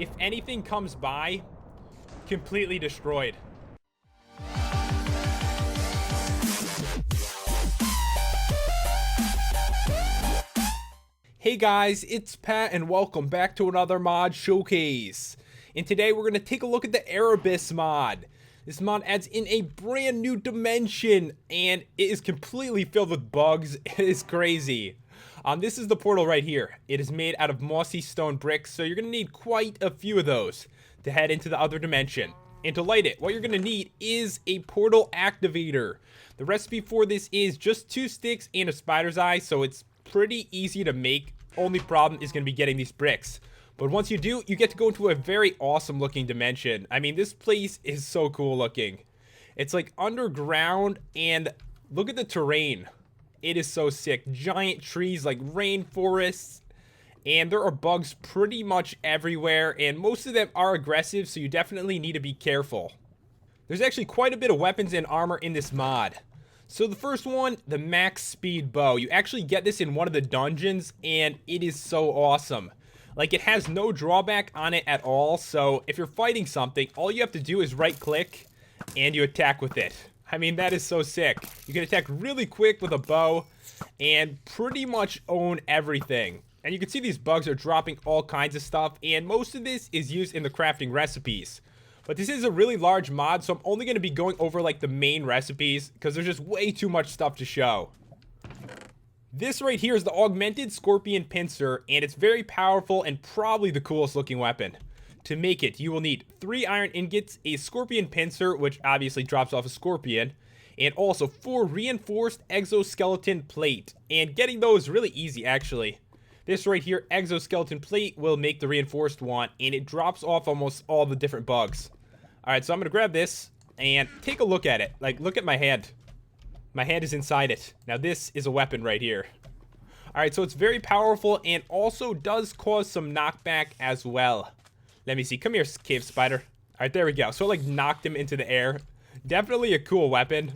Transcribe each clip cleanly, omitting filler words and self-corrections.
if anything comes by, completely destroyed. Hey guys, it's Pat and welcome back to another mod showcase. And today we're going to take a look at the Erebus mod. This mod adds in a brand new dimension and it is completely filled with bugs. It is crazy. This is the portal right here. It is made out of mossy stone bricks, so you're going to need quite a few of those to head into the other dimension. And to light it, what you're going to need is a portal activator. The recipe for this is just 2 sticks and a spider's eye, so it's pretty easy to make. Only problem is going to be getting these bricks. But once you do, you get to go into a very awesome looking dimension. I mean, this place is so cool looking. It's like underground, and look at the terrain. It is so sick. Giant trees like rainforests, and there are bugs pretty much everywhere, and most of them are aggressive, so you definitely need to be careful. There's actually quite a bit of weapons and armor in this mod. So the first one, the max speed bow. You actually get this in one of the dungeons, and it is so awesome. Like, it has no drawback on it at all, so if you're fighting something, all you have to do is right click, and you attack with it. I mean, that is so sick. You can attack really quick with a bow, and pretty much own everything. And you can see these bugs are dropping all kinds of stuff, and most of this is used in the crafting recipes. But this is a really large mod, so I'm only going to be going over like the main recipes, because there's just way too much stuff to show. This right here is the augmented scorpion pincer, and it's very powerful and probably the coolest looking weapon. To make it, you will need 3 iron ingots, a scorpion pincer, which obviously drops off a scorpion, and also 4 reinforced exoskeleton plate. And getting those is really easy, actually. This right here, exoskeleton plate, will make the reinforced one, and it drops off almost all the different bugs. Alright, so I'm going to grab this and take a look at it. Like, look at my hand. My hand is inside it. Now, this is a weapon right here. Alright, so it's very powerful and also does cause some knockback as well. Let me see. Come here, cave spider. Alright, there we go. So, like, knocked him into the air. Definitely a cool weapon.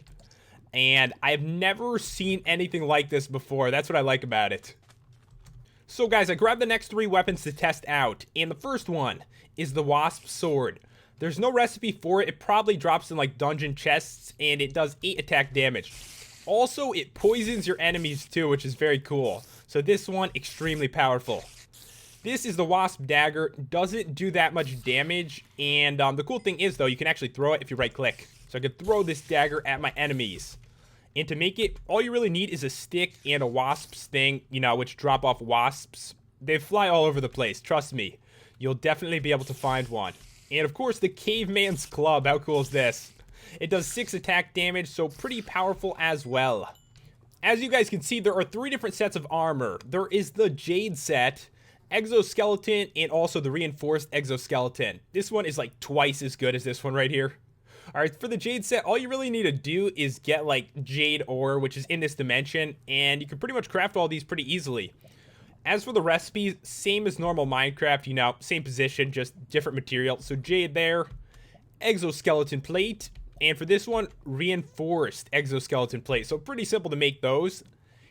And I've never seen anything like this before. That's what I like about it. So, guys, I grabbed the next 3 weapons to test out. And the first one is the wasp sword. There's no recipe for it. It probably drops in, like, dungeon chests. And it does 8 attack damage. Also, it poisons your enemies, too, which is very cool. So, this one, extremely powerful. This is the wasp dagger. Doesn't do that much damage. And the cool thing is, though, you can actually throw it if you right click. So I could throw this dagger at my enemies. And to make it, all you really need is a stick and a wasp's sting, you know, which drop off wasps. They fly all over the place, trust me. You'll definitely be able to find one. And of course, the caveman's club. How cool is this? It does 6 attack damage, so pretty powerful as well. As you guys can see, there are 3 different sets of armor. There is the Jade set, exoskeleton, and also the reinforced exoskeleton. This one is like twice as good as this one right here. Alright, for the Jade set, all you really need to do is get like Jade ore, which is in this dimension, and you can pretty much craft all these pretty easily. As for the recipes, same as normal Minecraft, you know, same position, just different material. So Jade there, exoskeleton plate, and for this one, reinforced exoskeleton plate. So pretty simple to make those.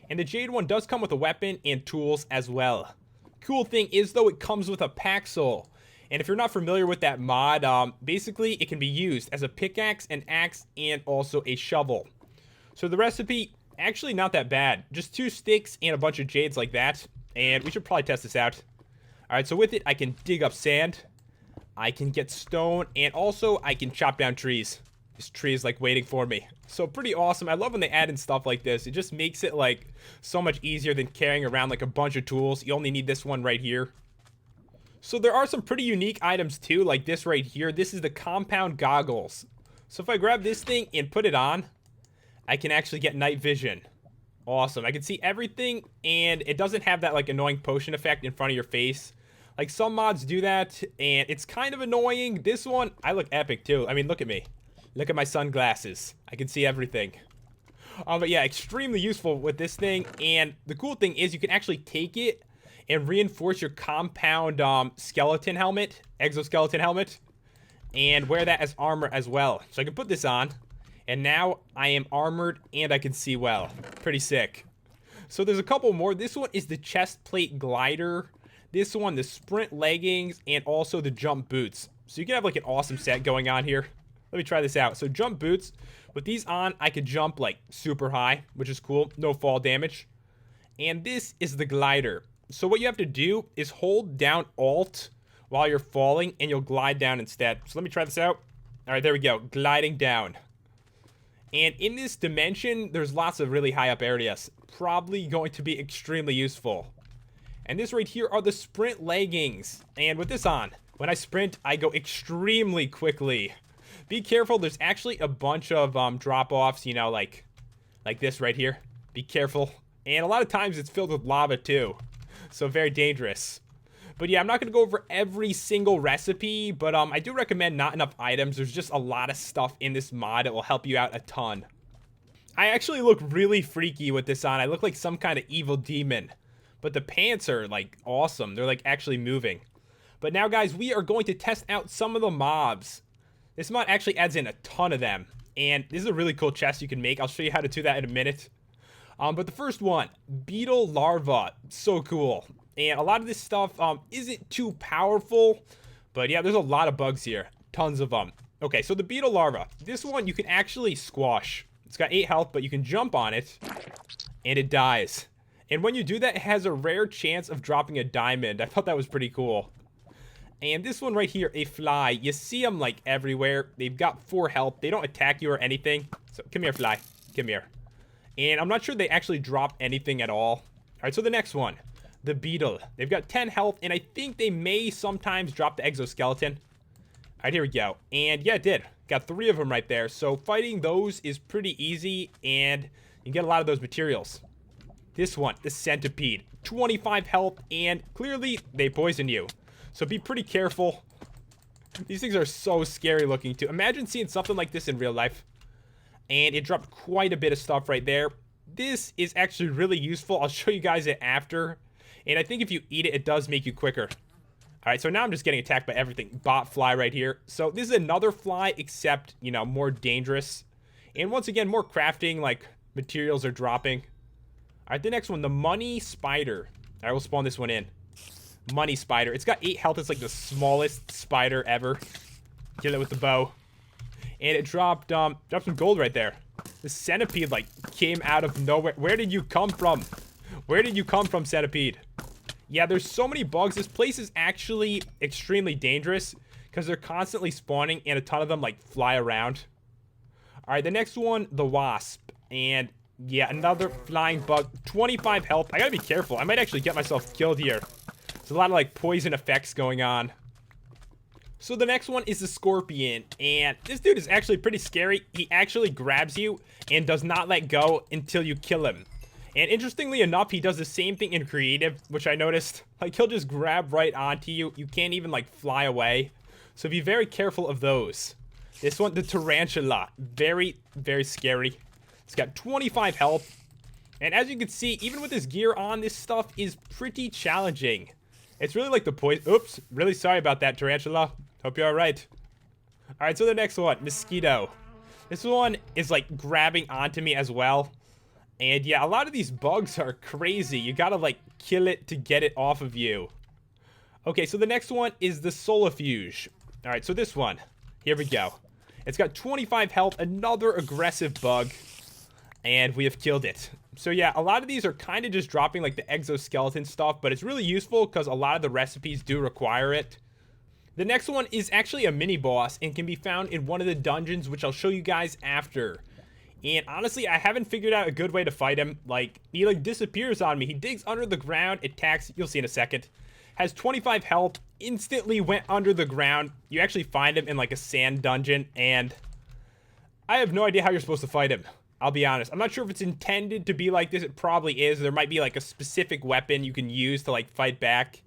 And the Jade one does come with a weapon and tools as well. Cool thing is, though, it comes with a paxel. And if you're not familiar with that mod, basically it can be used as a pickaxe, an axe, and also a shovel. So the recipe, actually not that bad. Just 2 sticks and a bunch of jades like that. And we should probably test this out. Alright, so with it, I can dig up sand. I can get stone, and also I can chop down trees. This tree is like waiting for me. So pretty awesome. I love when they add in stuff like this. It just makes it like so much easier than carrying around like a bunch of tools. You only need this one right here. So there are some pretty unique items too, like this right here. This is the compound goggles. So if I grab this thing and put it on, I can actually get night vision. Awesome. I can see everything, and it doesn't have that like annoying potion effect in front of your face. Like some mods do that, and it's kind of annoying. This one, I look epic too. I mean, look at me. Look at my sunglasses. I can see everything. But yeah, extremely useful with this thing. And the cool thing is you can actually take it and reinforce your compound skeleton helmet, exoskeleton helmet, and wear that as armor as well. So I can put this on, and now I am armored and I can see well. Pretty sick. So there's a couple more. This one is the chest plate glider. this one, the sprint leggings, and also the jump boots. So you can have like an awesome set going on here. Let me try this out. So jump boots, with these on, I could jump like super high, which is cool. No fall damage. And this is the glider. So what you have to do is hold down Alt while you're falling, and you'll glide down instead. So let me try this out. All right, there we go. Gliding down. And in this dimension, there's lots of really high up areas. Probably going to be extremely useful. And this right here are the sprint leggings. And with this on, when I sprint, I go extremely quickly. Be careful, there's actually a bunch of drop-offs, you know, like this right here. Be careful. And a lot of times it's filled with lava too. So very dangerous. But yeah, I'm not going to go over every single recipe, but I do recommend not enough items. There's just a lot of stuff in this mod that will help you out a ton. I actually look really freaky with this on. I look like some kind of evil demon. But the pants are like awesome. They're like actually moving. But now guys, we are going to test out some of the mobs. This mod actually adds in a ton of them. And this is a really cool chest you can make. I'll show you how to do that in a minute. But the first one, beetle larva. So cool. And a lot of this stuff isn't too powerful. But yeah, there's a lot of bugs here. Tons of them. Okay, so the beetle larva. This one you can actually squash. It's got 8 health, but you can jump on it. And it dies. And when you do that, it has a rare chance of dropping a diamond. I thought that was pretty cool. And this one right here, a fly. You see them like everywhere. They've got 4 health. They don't attack you or anything. So come here, fly. Come here. And I'm not sure they actually drop anything at all. Alright, so the next one. The beetle. They've got 10 health, and I think they may sometimes drop the exoskeleton. Alright, here we go. And yeah, it did. Got 3 of them right there. So fighting those is pretty easy, and you get a lot of those materials. This one, the centipede. 25 health, and clearly they poison you. So be pretty careful. These things are so scary looking too. Imagine seeing something like this in real life. And it dropped quite a bit of stuff right there. This is actually really useful. I'll show you guys it after. And I think if you eat it, it does make you quicker. Alright, so now I'm just getting attacked by everything. Bot fly right here. So this is another fly, except, you know, more dangerous. And once again, more crafting, like, materials are dropping. Alright, the next one, the money spider. Alright, we'll spawn this one in. Money spider. It's got 8 health. It's like the smallest spider ever. Kill it with the bow. And it dropped some gold right there. The centipede, like, came out of nowhere. Where did you come from? Where did you come from, centipede? Yeah, there's so many bugs. This place is actually extremely dangerous because they're constantly spawning and a ton of them, like, fly around. Alright, the next one, the wasp. And, yeah, another flying bug. 25 health. I gotta be careful. I might actually get myself killed here. There's a lot of, like, poison effects going on. So the next one is the scorpion, and this dude is actually pretty scary. He actually grabs you and does not let go until you kill him. And interestingly enough, he does the same thing in creative, which I noticed. Like, he'll just grab right onto you. You can't even, like, fly away. So be very careful of those. This one, the tarantula. Very, very scary. It's got 25 health. And as you can see, even with this gear on, this stuff is pretty challenging. It's really like the poison. Oops, really sorry about that, tarantula. Hope you're alright. Alright, so the next one, mosquito. This one is like grabbing onto me as well. And yeah, a lot of these bugs are crazy. You gotta like kill it to get it off of you. Okay, so the next one is the solifuge. Alright, so this one. Here we go. It's got 25 health, another aggressive bug. And we have killed it. So yeah, a lot of these are kind of just dropping like the exoskeleton stuff, but it's really useful because a lot of the recipes do require it. The next one is actually a mini boss and can be found in one of the dungeons, which I'll show you guys after. And honestly, I haven't figured out a good way to fight him. Like, he like disappears on me. He digs under the ground, attacks, you'll see in a second. Has 25 health, instantly went under the ground. You actually find him in like a sand dungeon, and I have no idea how you're supposed to fight him. I'll be honest. I'm not sure if it's intended to be like this. It probably is. There might be like a specific weapon you can use to like fight back.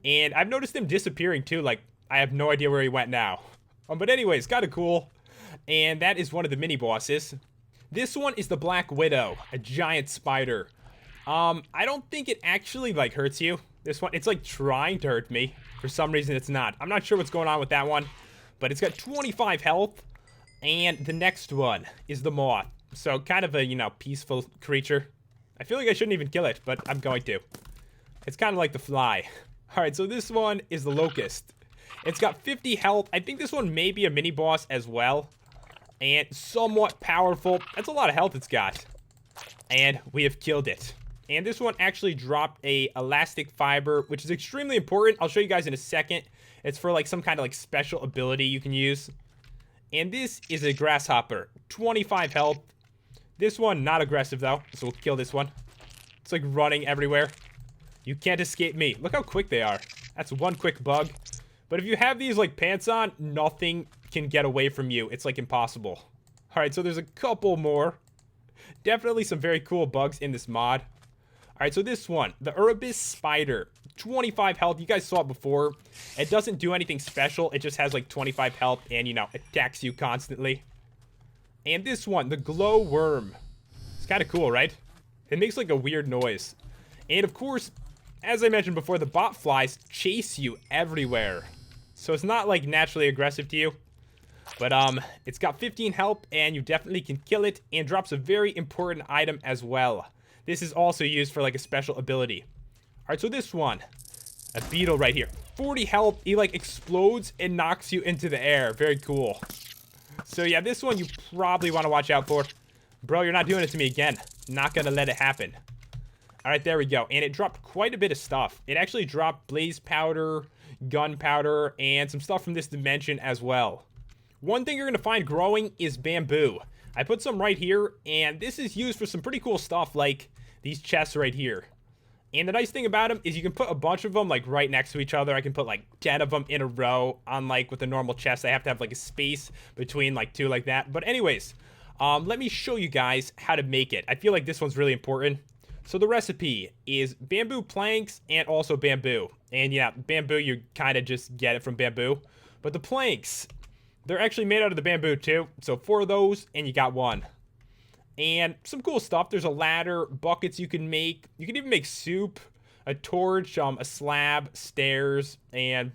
And I've noticed him disappearing too. Like, I have no idea where he went now. But anyways, kind of cool. And that is one of the mini bosses. This one is the Black Widow, a giant spider. I don't think it actually like hurts you. This one, it's like trying to hurt me. For some reason, it's not. I'm not sure what's going on with that one. But it's got 25 health. And the next one is the moth. So kind of a, you know, peaceful creature. I feel like I shouldn't even kill it, but I'm going to. It's kind of like the fly. Alright, so this one is the Locust. It's got 50 health. I think this one may be a mini boss as well. And somewhat powerful. That's a lot of health it's got. And we have killed it. And this one actually dropped a elastic fiber, which is extremely important. I'll show you guys in a second. It's for like some kind of like special ability you can use. And this is a grasshopper. 25 health. This one, not aggressive though. So we'll kill this one. It's like running everywhere. You can't escape me. Look how quick they are. That's one quick bug. But if you have these like pants on, nothing can get away from you. It's like impossible. Alright, so there's a couple more. Definitely some very cool bugs in this mod. Alright, so this one, the Erebus Spider. 25 health. You guys saw it before. It doesn't do anything special. It just has like 25 health and, you know, attacks you constantly. And this one, the Glow Worm. It's kind of cool, right? It makes like a weird noise. And of course, as I mentioned before, the bot flies chase you everywhere. So it's not like naturally aggressive to you. But it's got 15 health and you definitely can kill it, and drops a very important item as well. This is also used for like a special ability. Alright, so this one, a beetle right here. 40 health, he like explodes and knocks you into the air. Very cool. So yeah, this one you probably want to watch out for. Bro, you're not doing it to me again. Not gonna let it happen. Alright, there we go. And it dropped quite a bit of stuff. It actually dropped blaze powder, gunpowder, and some stuff from this dimension as well. One thing you're going to find growing is bamboo. I put some right here, and this is used for some pretty cool stuff like these chests right here. And the nice thing about them is you can put a bunch of them like right next to each other. I can put like 10 of them in a row, unlike with a normal chest. I have to have like a space between like two like that. But anyways, let me show you guys how to make it. I feel like this one's really important. So the recipe is bamboo planks and also bamboo. And yeah, bamboo, you kind of just get it from bamboo. But the planks, they're actually made out of the bamboo too. So 4 of those and you got 1. And some cool stuff. There's a ladder, buckets you can make. You can even make soup, a torch, a slab, stairs, and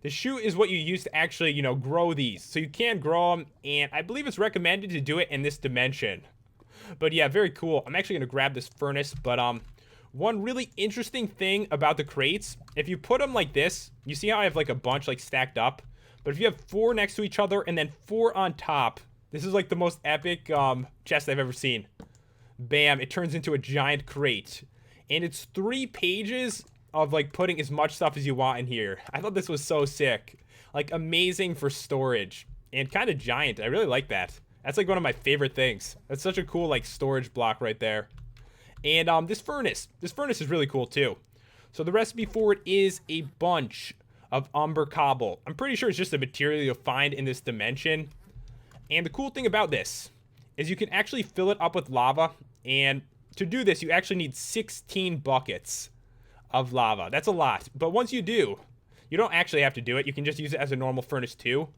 the chute is what you use to actually, you know, grow these. So you can grow them, and I believe it's recommended to do it in this dimension. But yeah, very cool. I'm actually going to grab this furnace, but one really interesting thing about the crates, if you put them like this, you see how I have like a bunch like stacked up? But if you have 4 next to each other and then 4 on top, this is like the most epic chest I've ever seen. Bam, it turns into a giant crate. And it's 3 pages of like putting as much stuff as you want in here. I thought this was so sick. Like amazing for storage. And kind of giant. I really like that. That's like one of my favorite things. That's such a cool like storage block right there. And this furnace is really cool too. So the recipe for it is a bunch of umber cobble. I'm pretty sure it's just a material you'll find in this dimension. And the cool thing about this is you can actually fill it up with lava. And to do this, you actually need 16 buckets of lava. That's a lot. But once you do, you don't actually have to do it. You can just use it as a normal furnace too.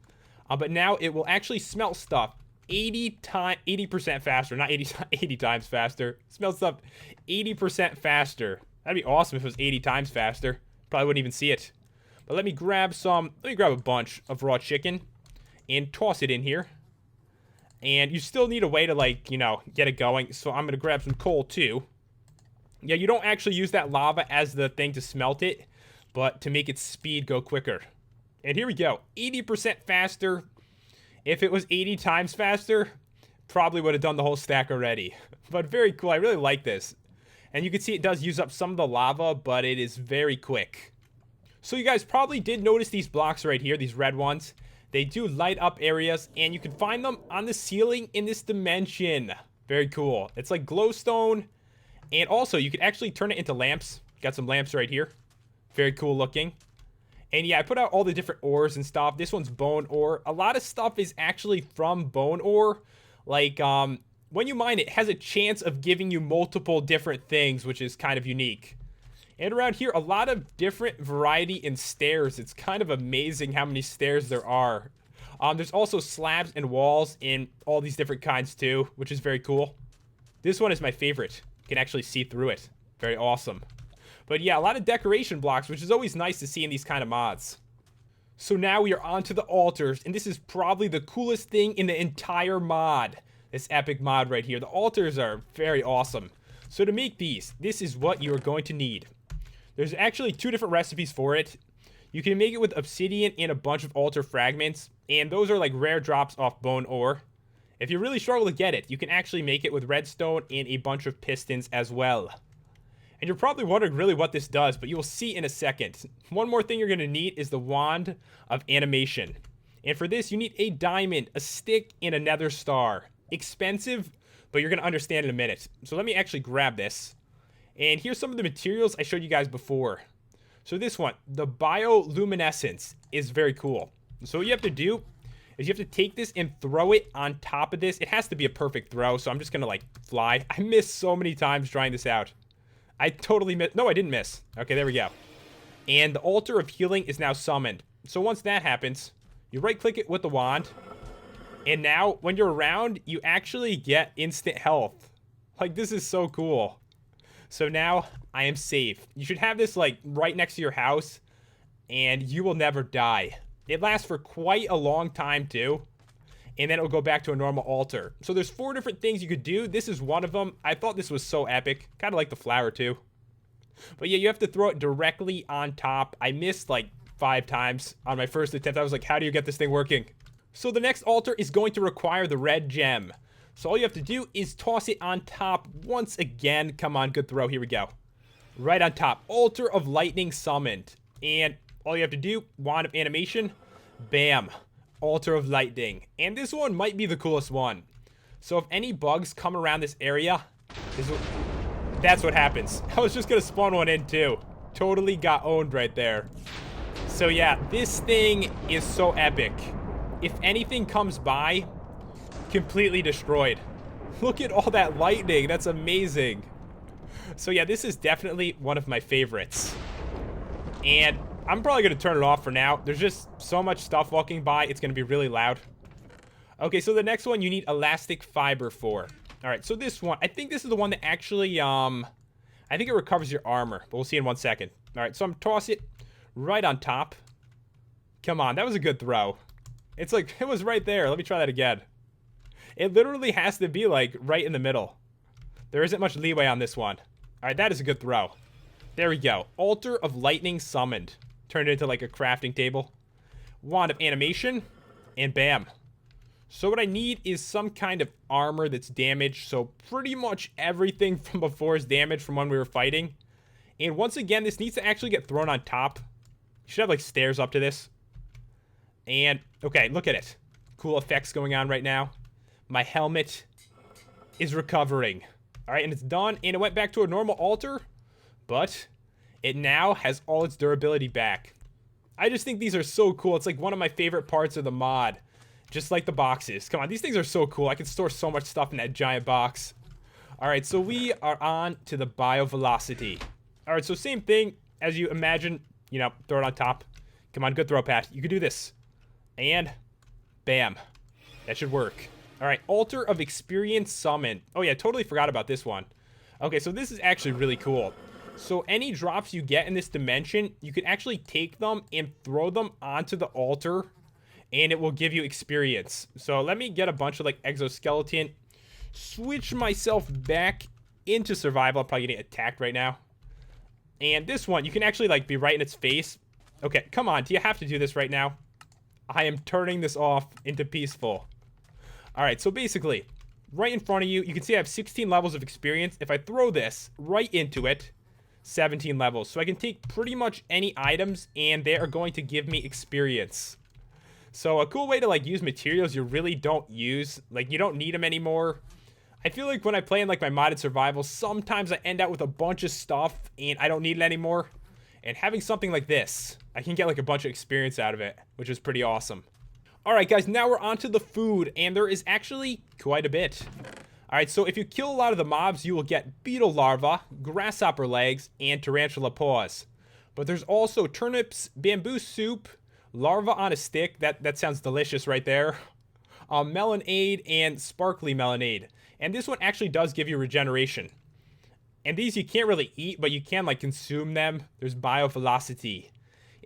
But now it will actually smelt stuff 80% faster. Not 80 times faster. Smelt stuff 80% faster. That'd be awesome if it was 80 times faster. Probably wouldn't even see it. But let me grab a bunch of raw chicken and toss it in here. And you still need a way to, like, you know, get it going. So I'm going to grab some coal, too. Yeah, you don't actually use that lava as the thing to smelt it, but to make its speed go quicker. And here we go. 80% faster. If it was 80 times faster, probably would have done the whole stack already. But very cool. I really like this. And you can see it does use up some of the lava, but it is very quick. So you guys probably did notice these blocks right here, these red ones. They do light up areas, and you can find them on the ceiling in this dimension. Very cool. It's like glowstone, and also you can actually turn it into lamps. Got some lamps right here. Very cool looking. And yeah, I put out all the different ores and stuff. This one's bone ore. A lot of stuff is actually from bone ore. Like, when you mine it, it has a chance of giving you multiple different things, which is kind of unique. And around here, a lot of different variety in stairs. It's kind of amazing how many stairs there are. There's also slabs and walls in all these different kinds too, which is very cool. This one is my favorite. You can actually see through it. Very awesome. But yeah, a lot of decoration blocks, which is always nice to see in these kind of mods. So now we are on to the altars, and this is probably the coolest thing in the entire mod. This epic mod right here. The altars are very awesome. So to make these, this is what you are going to need. There's actually 2 different recipes for it. You can make it with obsidian and a bunch of altar fragments, and those are like rare drops off bone ore. If you really struggle to get it, you can actually make it with redstone and a bunch of pistons as well. And you're probably wondering really what this does, but you will see in a second. One more thing you're going to need is the wand of animation. And for this, you need a diamond, a stick, and a nether star. Expensive, but you're going to understand in a minute. So let me actually grab this. And here's some of the materials I showed you guys before. So this one, the bioluminescence, is very cool. So what you have to do is you have to take this and throw it on top of this. It has to be a perfect throw, so I'm just going to like fly. I missed so many times trying this out. I totally missed. No, I didn't miss. Okay, there we go. And the altar of healing is now summoned. So once that happens, you right click it with the wand. And now when you're around, you actually get instant health. Like, this is so cool. So now I am safe. You should have this like right next to your house and you will never die. It lasts for quite a long time too. And then it'll go back to a normal altar. So there's 4 different things you could do. This is one of them. I thought this was so epic. Kind of like the flower too. But yeah, you have to throw it directly on top. I missed like 5 times on my first attempt. I was like, how do you get this thing working? So the next altar is going to require the red gem. So all you have to do is toss it on top once again. Come on, good throw. Here we go. Right on top. Altar of lightning summoned. And all you have to do, wand of animation. Bam. Altar of lightning. And this one might be the coolest one. So if any bugs come around this area, that's what happens. I was just going to spawn one in too. Totally got owned right there. So yeah, this thing is so epic. If anything comes by, completely destroyed. Look at all that lightning. That's amazing. So yeah, this is definitely one of my favorites. And I'm probably going to turn it off for now. There's just so much stuff walking by. It's going to be really loud. Okay, so the next one you need elastic fiber for. All right, so this one, I think this is the one that actually, I think it recovers your armor, but we'll see in 1 second. All right, so I'm toss it right on top. Come on, that was a good throw. It's like, it was right there. Let me try that again. It literally has to be like right in the middle. There isn't much leeway on this one. All right, that is a good throw. There we go. Altar of lightning summoned. Turned it into like a crafting table. Wand of animation. And bam. So what I need is some kind of armor that's damaged. So pretty much everything from before is damaged from when we were fighting. And once again, this needs to actually get thrown on top. You should have like stairs up to this. And, okay, look at it. Cool effects going on right now. My helmet is recovering. All right, and it's done. And it went back to a normal altar. But it now has all its durability back. I just think these are so cool. It's like one of my favorite parts of the mod. Just like the boxes. Come on, these things are so cool. I can store so much stuff in that giant box. All right, so we are on to the biovelocity. All right, so same thing as you imagine. You know, throw it on top. Come on, good throw, Pat. You can do this. And bam. That should work. All right, Altar of Experience Summon. Oh yeah, totally forgot about this one. Okay, so this is actually really cool. So any drops you get in this dimension, you can actually take them and throw them onto the altar, and it will give you experience. So let me get a bunch of like exoskeleton, switch myself back into survival. I'm probably getting attacked right now. And this one, you can actually like be right in its face. Okay, come on, do you have to do this right now? I am turning this off into peaceful. All right, so basically, right in front of you, you can see I have 16 levels of experience. If I throw this right into it, 17 levels. So I can take pretty much any items, and they are going to give me experience. So a cool way to like use materials you really don't use. Like, you don't need them anymore. I feel like when I play in like my modded survival, sometimes I end out with a bunch of stuff, and I don't need it anymore. And having something like this, I can get like a bunch of experience out of it, which is pretty awesome. Alright guys, now we're on to the food, and there is actually quite a bit. Alright, so if you kill a lot of the mobs, you will get beetle larvae, grasshopper legs, and tarantula paws. But there's also turnips, bamboo soup, larva on a stick, that sounds delicious right there, melonade, and sparkly melonade. And this one actually does give you regeneration. And these you can't really eat, but you can like consume them. There's biovelocity,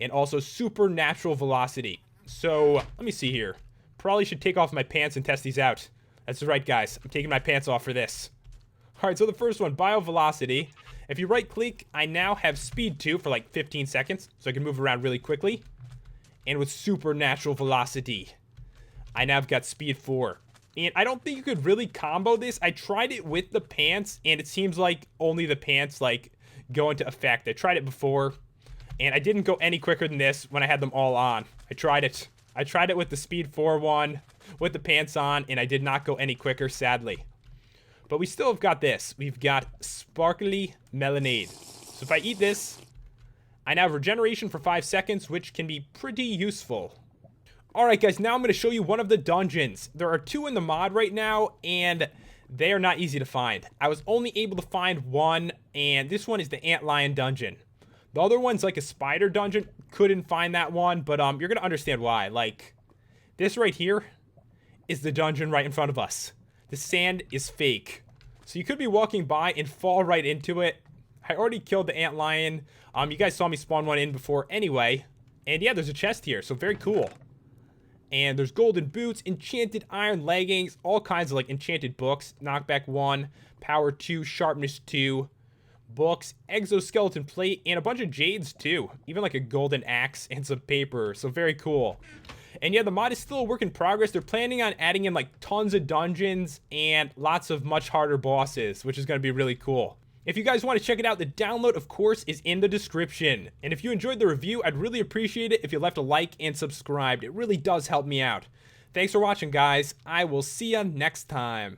and also supernatural velocity. So, let me see here. Probably should take off my pants and test these out. That's right, guys. I'm taking my pants off for this. Alright, so the first one, biovelocity. If you right click, I now have speed 2 for like 15 seconds, so I can move around really quickly. And with supernatural velocity, I now have got speed 4. And I don't think you could really combo this. I tried it with the pants, and it seems like only the pants like go into effect. I tried it before, and I didn't go any quicker than this when I had them all on. I tried it with the speed 4 one, with the pants on, and I did not go any quicker, sadly. But we still have got this. We've got sparkly melonade. So if I eat this, I now have regeneration for 5 seconds, which can be pretty useful. Alright guys, now I'm going to show you one of the dungeons. There are 2 in the mod right now, and they are not easy to find. I was only able to find one, and this one is the Antlion dungeon. The other one's like a spider dungeon. Couldn't find that one, but you're going to understand why. Like, this right here is the dungeon right in front of us. The sand is fake. So you could be walking by and fall right into it. I already killed the Antlion. You guys saw me spawn one in before anyway. And yeah, there's a chest here, so very cool. And there's golden boots, enchanted iron leggings, all kinds of like enchanted books. Knockback 1, power 2, sharpness 2, books, exoskeleton plate, and a bunch of jades too. Even like a golden axe and some paper, so very cool. And yeah, the mod is still a work in progress. They're planning on adding in like tons of dungeons and lots of much harder bosses, which is going to be really cool. If you guys want to check it out, the download, of course, is in the description. And if you enjoyed the review, I'd really appreciate it if you left a like and subscribed. It really does help me out. Thanks for watching, guys. I will see you next time.